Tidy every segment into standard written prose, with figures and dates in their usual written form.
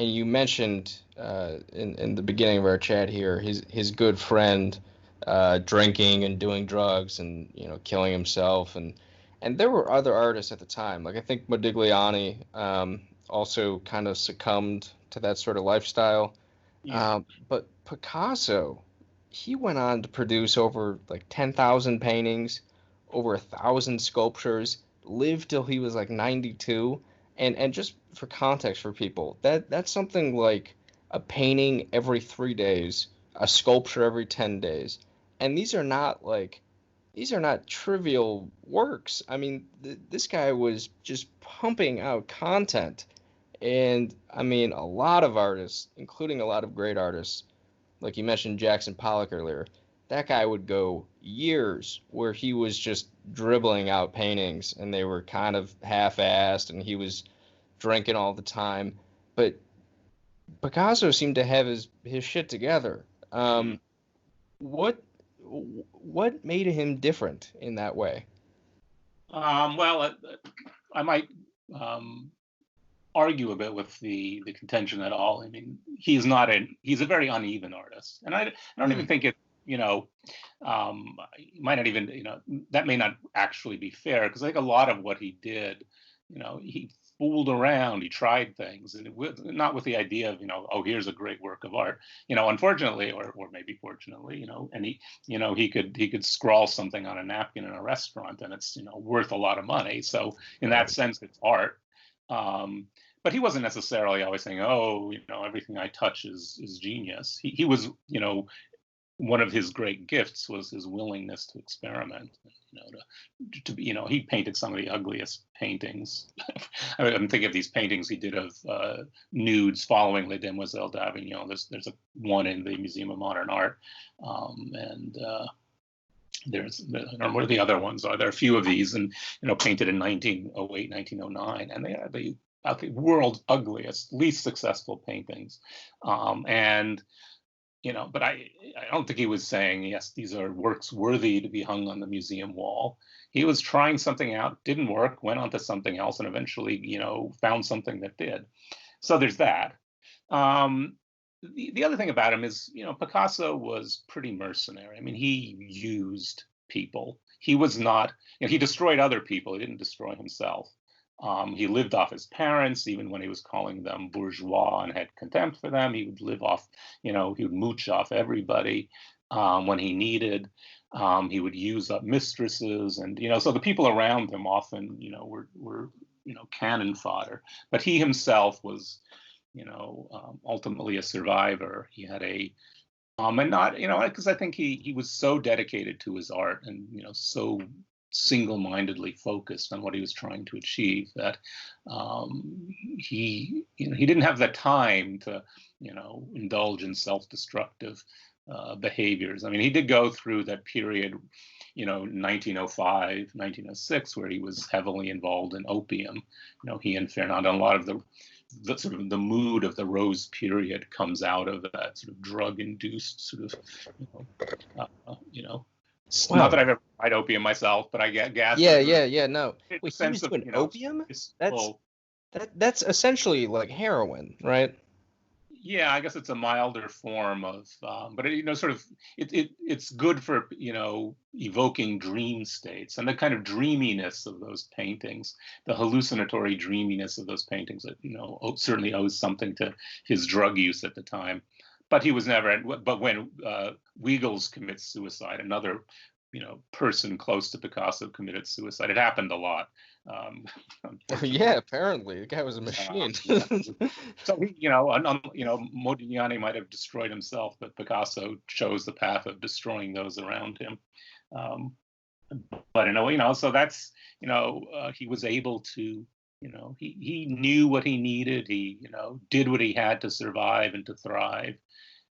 and you mentioned in the beginning of our chat here his good friend drinking and doing drugs and killing himself and there were other artists at the time. Like I think Modigliani also kind of succumbed to that sort of lifestyle. Yeah. But Picasso, he went on to produce over like 10,000 paintings, over 1,000 sculptures, lived till he was like 92. And just for context for people, that's something like a painting every 3 days, a sculpture every 10 days. And these are not trivial works. I mean, this guy was just pumping out content. And I mean, a lot of artists, including a lot of great artists, like you mentioned Jackson Pollock earlier, that guy would go years where he was just dribbling out paintings and they were kind of half-assed and he was drinking all the time. But Picasso seemed to have his shit together. Mhm. What what made him different in that way? Well, I might um, argue a bit with the contention at all. I mean, he's a very uneven artist, and I don't even Hmm. think it. He might not even that may not actually be fair because I think a lot of what he did, he fooled around, he tried things, and not with the idea of oh, here's a great work of art. Unfortunately, or maybe fortunately, and he could scrawl something on a napkin in a restaurant and it's worth a lot of money. So in that Right. sense, it's art. Um, but he wasn't necessarily always saying, "Oh, everything I touch is genius." He was, one of his great gifts was his willingness to experiment. He painted some of the ugliest paintings. I'm thinking of these paintings he did of nudes following Les Demoiselles d'Avignon. There's a one in the Museum of Modern Art, and I don't know what the other ones are. There are a few of these, and painted in 1908, 1909, and they are the world's ugliest, least successful paintings. And but I don't think he was saying, yes, these are works worthy to be hung on the museum wall. He was trying something out, didn't work, went on to something else, and eventually, found something that did. So there's that. Um, the other thing about him is, Picasso was pretty mercenary. I mean, he used people. He was not, he destroyed other people. He didn't destroy himself. He lived off his parents, even when he was calling them bourgeois and had contempt for them. He would live off, he would mooch off everybody when he needed. He would use up mistresses, and so the people around him often, were cannon fodder. But he himself was, ultimately a survivor. He had and not, because I think he was so dedicated to his art and so single-mindedly focused on what he was trying to achieve that he didn't have the time to indulge in self-destructive behaviors. I mean, he did go through that period, 1905, 1906, where he was heavily involved in opium. He and Fernand, and a lot of the sort of the mood of the Rose period comes out of that sort of drug-induced sort of, you know, not Wow. that I've ever tried opium myself, but I get gas Yeah, that sort of yeah, yeah. No. a Wait, he was sense of doing opium? That's peaceful. that's essentially like heroin, right? Yeah, I guess it's a milder form of, but sort of, it's good for evoking dream states and the kind of dreaminess of those paintings, the hallucinatory dreaminess of those paintings that certainly owes something to his drug use at the time. But he was never. But when Wiegels commits suicide, another person close to Picasso committed suicide. It happened a lot, Yeah, unfortunately. apparently. The guy was a machine. Yeah. So he, Modigliani might have destroyed himself, but Picasso chose the path of destroying those around him. Um, but so that's, he was able to, he knew what he needed. He, did what he had to survive and to thrive.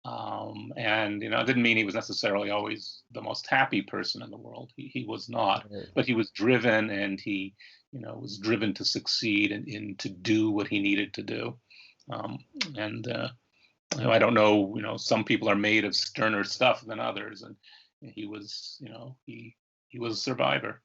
And it didn't mean he was necessarily always the most happy person in the world. He was not, Right. but he was driven, and he was driven to succeed and to do what he needed to do. Um, and I don't know, some people are made of sterner stuff than others, and he was, he was a survivor.